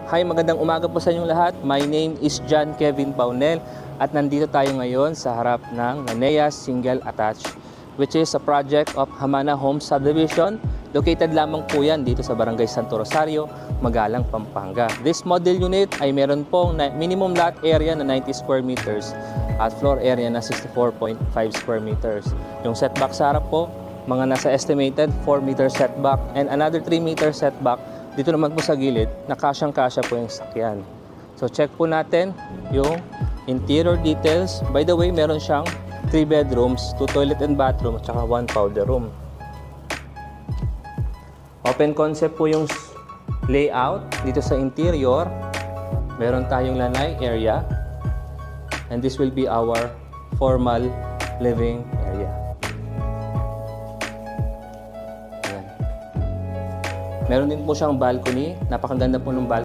Hi, magandang umaga po sa inyong lahat. My name is John Kevin Paunel at nandito tayo ngayon sa harap ng Nanea Single Attached, which is a project of Hamana Homes Subdivision. Located lamang po yan dito sa Barangay Santo Rosario, Magalang, Pampanga. This model unit ay meron pong minimum lot area na 90 square meters at floor area na 64.5 square meters. Yung setback sa harap po, mga nasa estimated 4 meter setback and another 3 meter setback. Dito naman po sa gilid, nakasyang-kasya po yung sakyan. So check po natin yung interior details. By the way, meron siyang 3 bedrooms, 2 toilet and bathroom, at saka 1 powder room. Open concept po yung layout dito sa interior. Meron tayong lanai area. And this will be our formal living area. Ayan. Meron din po siyang balcony. Napakaganda po ng balcony.